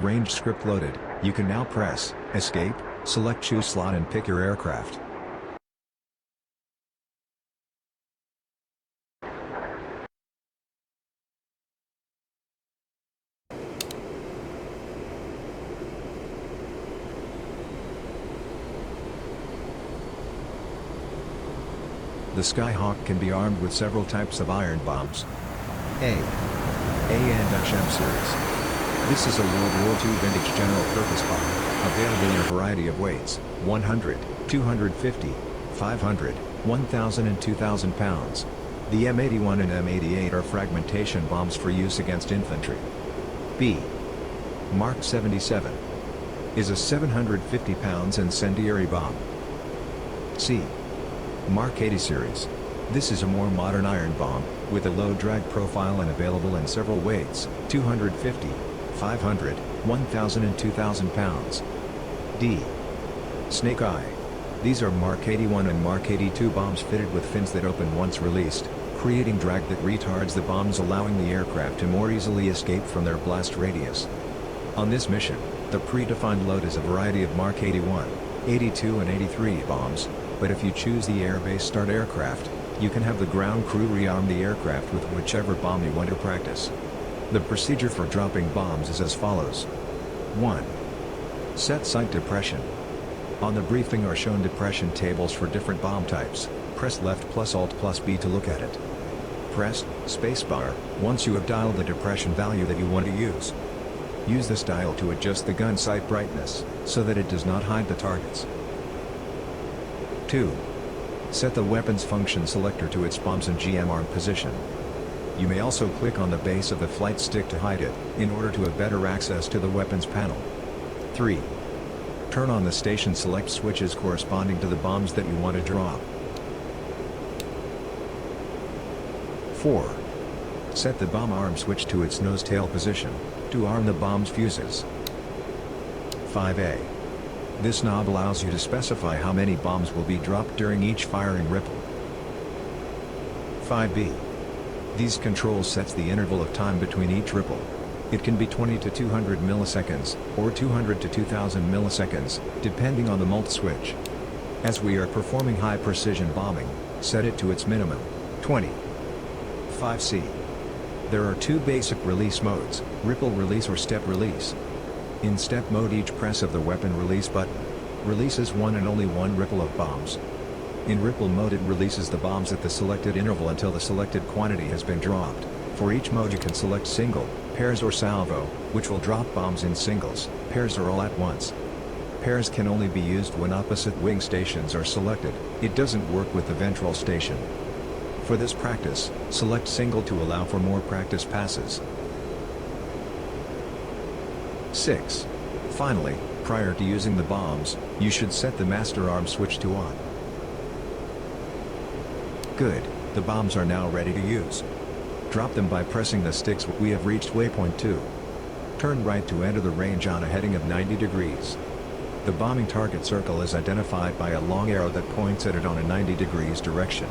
range script loaded, you can now press Escape, select Choose Slot and pick your aircraft. The Skyhawk can be armed with several types of iron bombs. A and M series. This is a World War II vintage general-purpose bomb, available in a variety of weights, 100, 250, 500, 1,000 and 2,000 pounds. The M81 and M88 are fragmentation bombs for use against infantry. B. Mark 77 is a 750 pounds incendiary bomb. C. Mark 80 series. This is a more modern iron bomb, with a low drag profile and available in several weights, 250, 500, 1,000 and 2,000 pounds. D. Snake Eye. These are Mark 81 and Mark 82 bombs fitted with fins that open once released, creating drag that retards the bombs, allowing the aircraft to more easily escape from their blast radius. On this mission, the predefined load is a variety of Mark 81, 82 and 83 bombs, but if you choose the airbase start aircraft, you can have the ground crew rearm the aircraft with whichever bomb you want to practice. The procedure for dropping bombs is as follows. 1. Set site depression. On the briefing are shown depression tables for different bomb types. Press left plus Alt plus B to look at it. Press spacebar once you have dialed the depression value that you want to use. Use this dial to adjust the gun sight brightness, so that it does not hide the targets. 2. Set the weapons function selector to its bombs and GM arm position. You may also click on the base of the flight stick to hide it, in order to have better access to the weapons panel. 3. Turn on the station select switches corresponding to the bombs that you want to drop. 4. Set the bomb arm switch to its nose-tail position, to arm the bomb's fuses. 5A. This knob allows you to specify how many bombs will be dropped during each firing ripple. 5B. These controls sets the interval of time between each ripple. It can be 20 to 200 milliseconds, or 200 to 2000 milliseconds, depending on the multi-switch. As we are performing high-precision bombing, set it to its minimum, 20. 5C. There are two basic release modes, ripple release or step release. In step mode, each press of the weapon release button releases one and only one ripple of bombs. In ripple mode, it releases the bombs at the selected interval until the selected quantity has been dropped. For each mode you can select single, pairs or salvo, which will drop bombs in singles, pairs or all at once. Pairs can only be used when opposite wing stations are selected. It doesn't work with the ventral station. For this practice, select single to allow for more practice passes. 6. Finally, prior to using the bombs, you should set the master arm switch to on. Good, the bombs are now ready to use. Drop them by pressing the sticks. We have reached waypoint 2. Turn right to enter the range on a heading of 90 degrees. The bombing target circle is identified by a long arrow that points at it on a 90 degrees direction.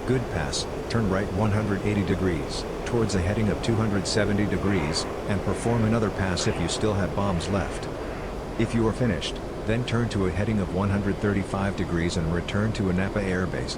Good pass, turn right 180 degrees, towards a heading of 270 degrees, and perform another pass if you still have bombs left. If you are finished, then turn to a heading of 135 degrees and return to Anapa Air Base.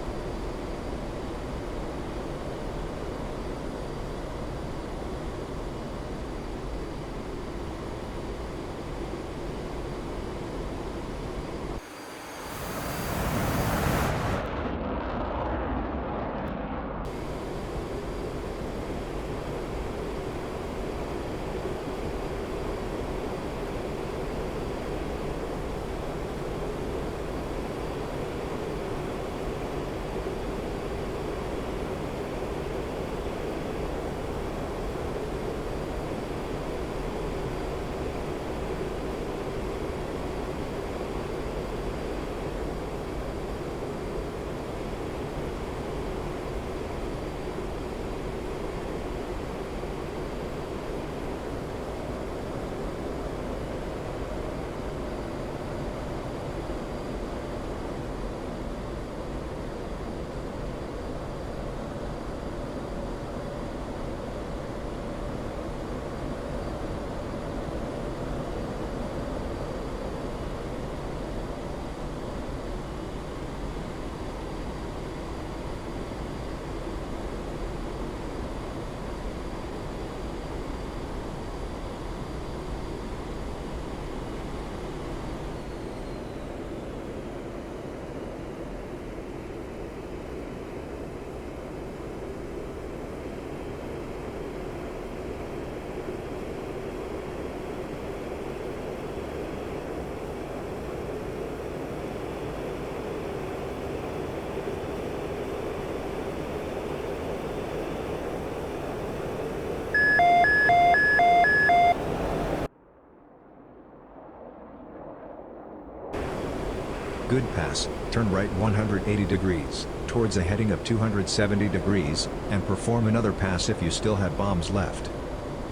Good pass, turn right 180 degrees, towards a heading of 270 degrees, and perform another pass if you still have bombs left.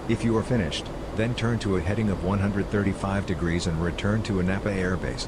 If you are finished, then turn to a heading of 135 degrees and return to Anapa Air Base.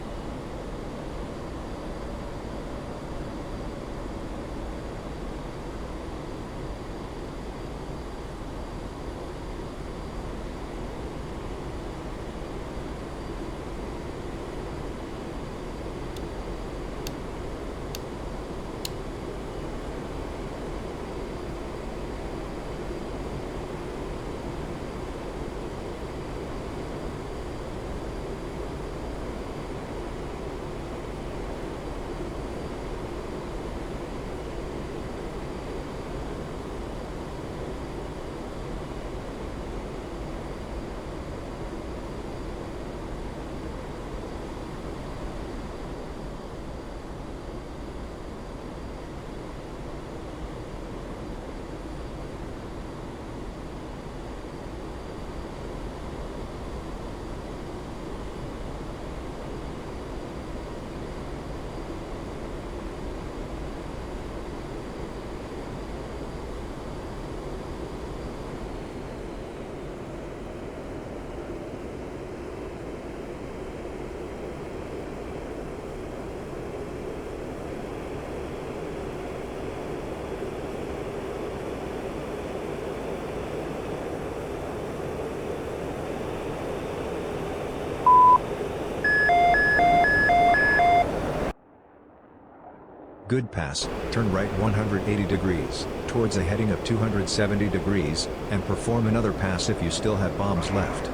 Good pass, turn right 180 degrees, towards a heading of 270 degrees, and perform another pass if you still have bombs left.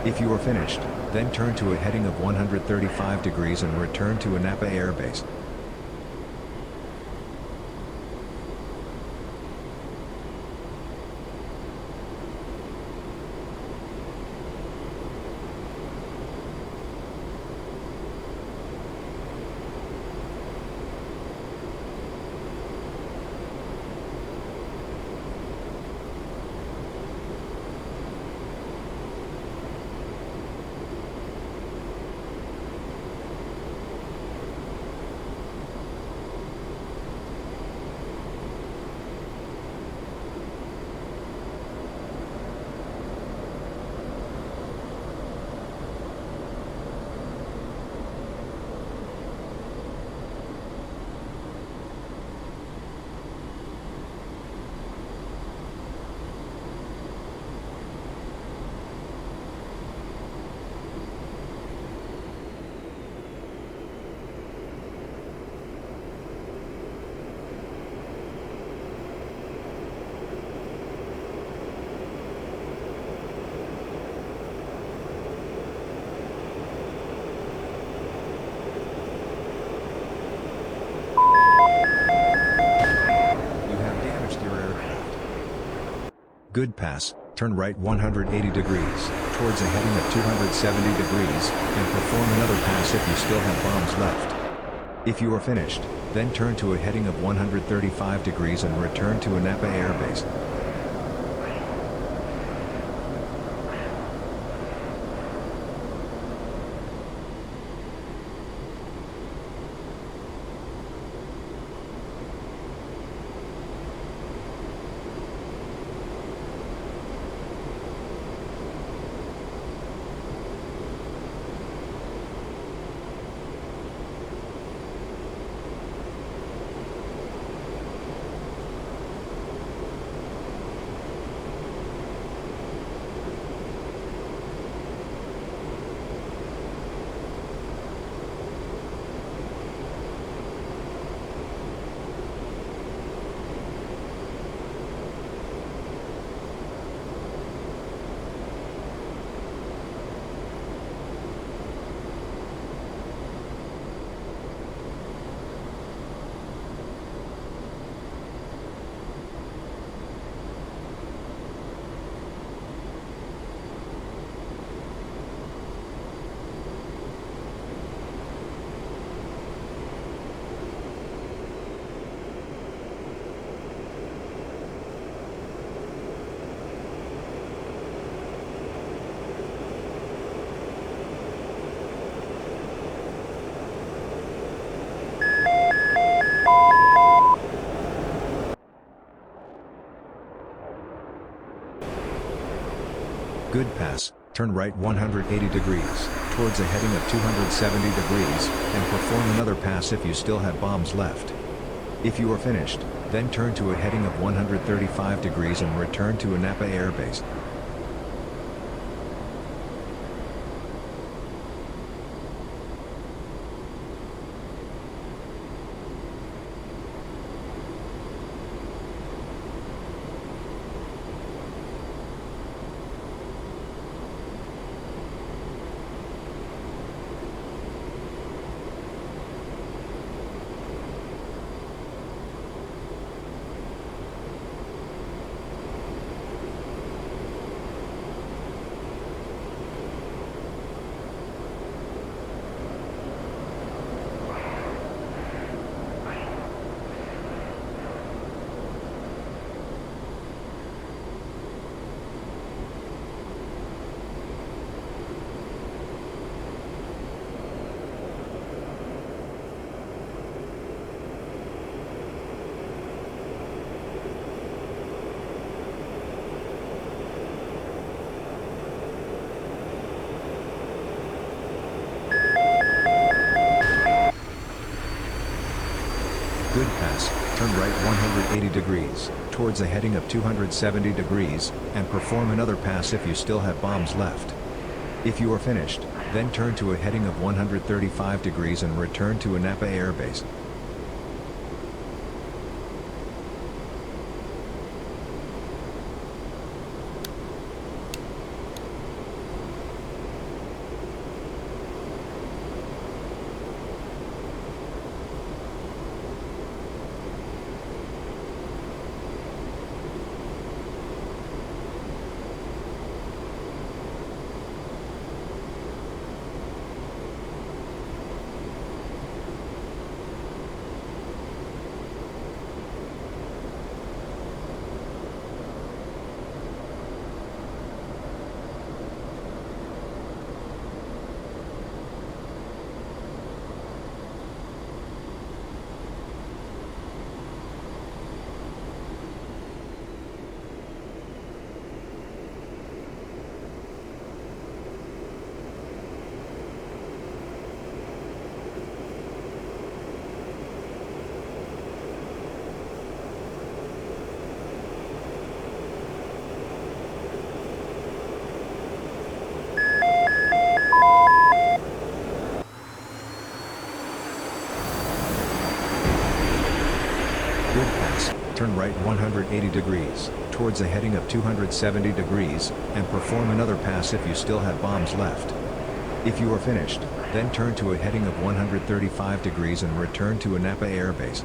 If you are finished, then turn to a heading of 135 degrees and return to Anapa Air Base. Good pass, turn right 180 degrees, towards a heading of 270 degrees, and perform another pass if you still have bombs left. If you are finished, then turn to a heading of 135 degrees and return to Anapa Air Base. Good pass, turn right 180 degrees, towards a heading of 270 degrees, and perform another pass if you still have bombs left. If you are finished, then turn to a heading of 135 degrees and return to Anapa Air Base. Good pass, turn right 180 degrees, towards a heading of 270 degrees, and perform another pass if you still have bombs left. If you are finished, then turn to a heading of 135 degrees and return to Anapa Air Base. Good pass, turn right 180 degrees, towards a heading of 270 degrees, and perform another pass if you still have bombs left. If you are finished, then turn to a heading of 135 degrees and return to Anapa Air Base.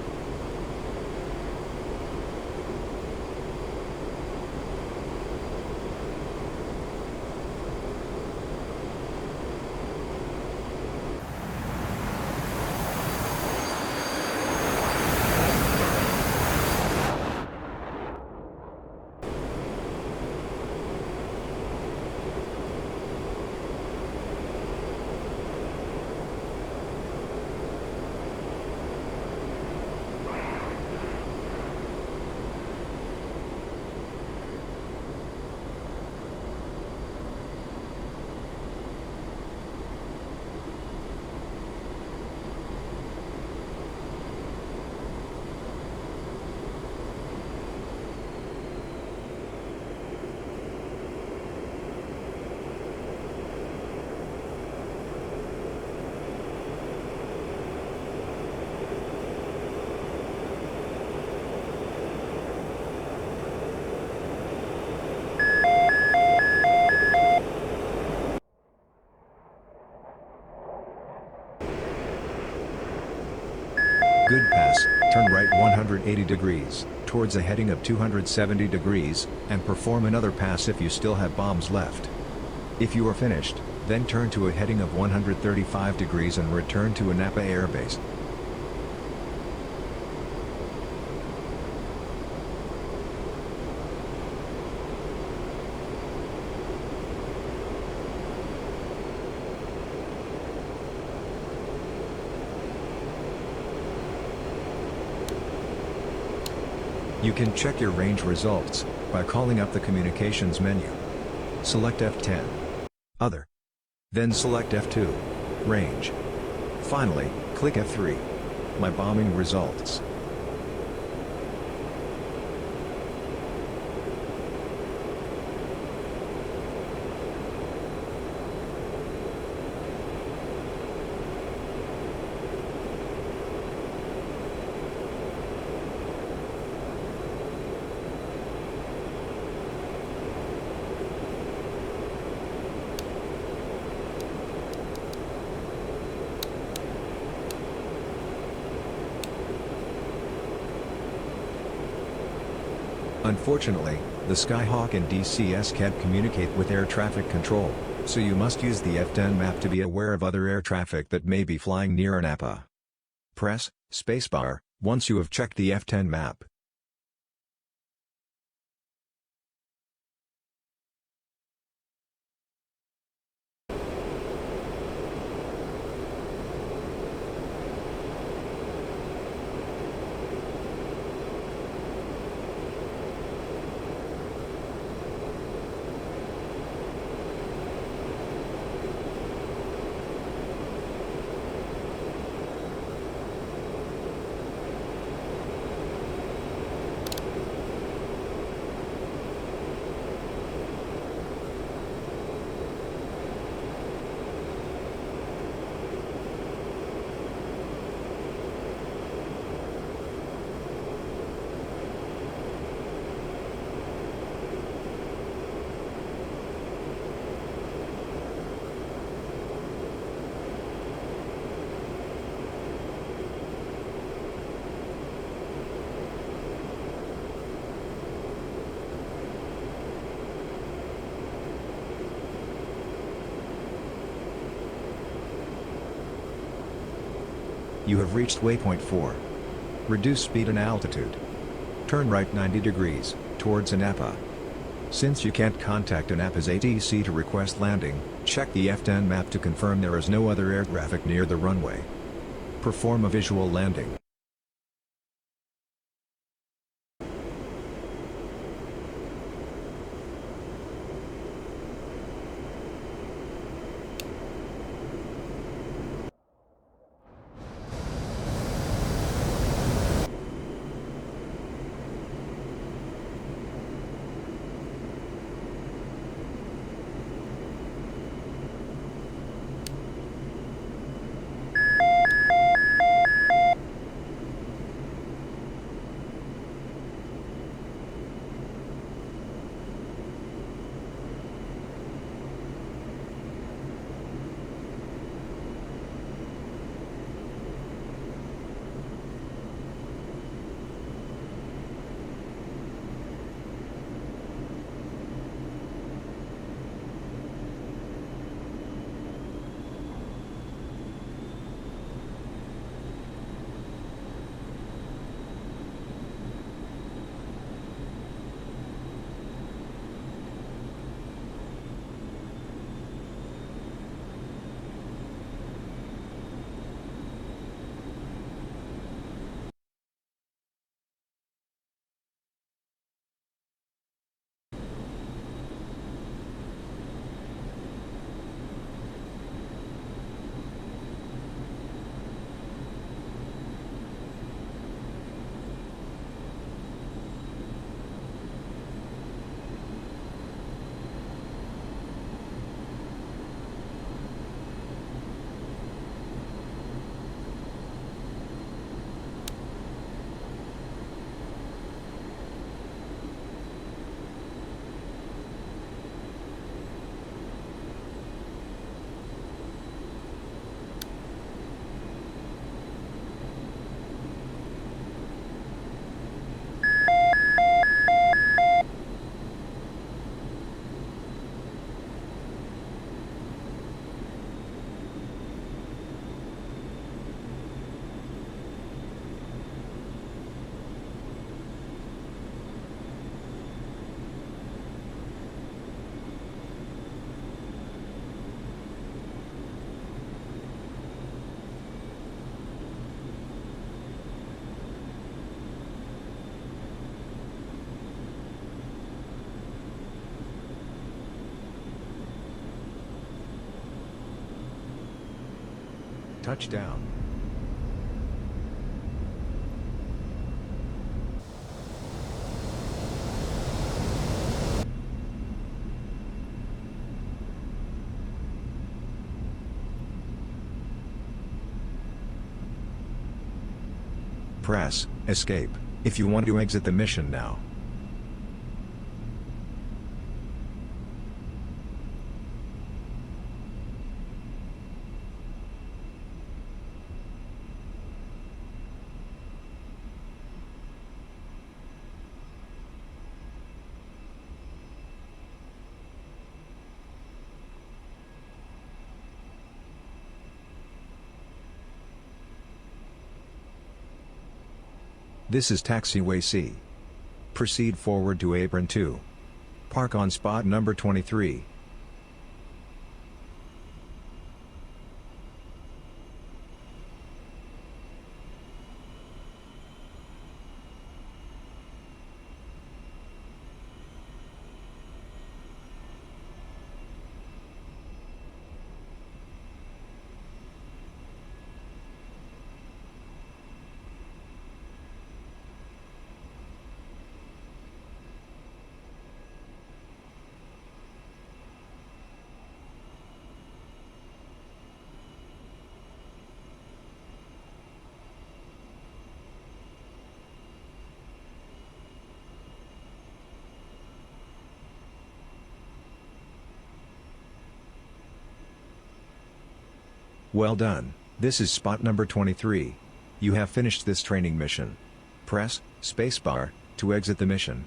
Turn right 180 degrees, towards a heading of 270 degrees, and perform another pass if you still have bombs left. If you are finished, then turn to a heading of 135 degrees and return to Anapa Air Base. You can check your range results by calling up the communications menu. Select F10. Other. Then select F2. Range. Finally, click F3. My bombing results. Unfortunately, the Skyhawk and DCS can't communicate with air traffic control, so you must use the F10 map to be aware of other air traffic that may be flying near Anapa. Press spacebar once you have checked the F10 map. You have reached waypoint 4. Reduce speed and altitude. Turn right 90 degrees, towards Anapa. Since you can't contact Anapa's ATC to request landing, check the F10 map to confirm there is no other air traffic near the runway. Perform a visual landing. Touchdown. Press Escape if you want to exit the mission now. This is Taxiway C. Proceed forward to Apron 2. Park on spot number 23. Well done, this is spot number 23. You have finished this training mission. Press spacebar to exit the mission.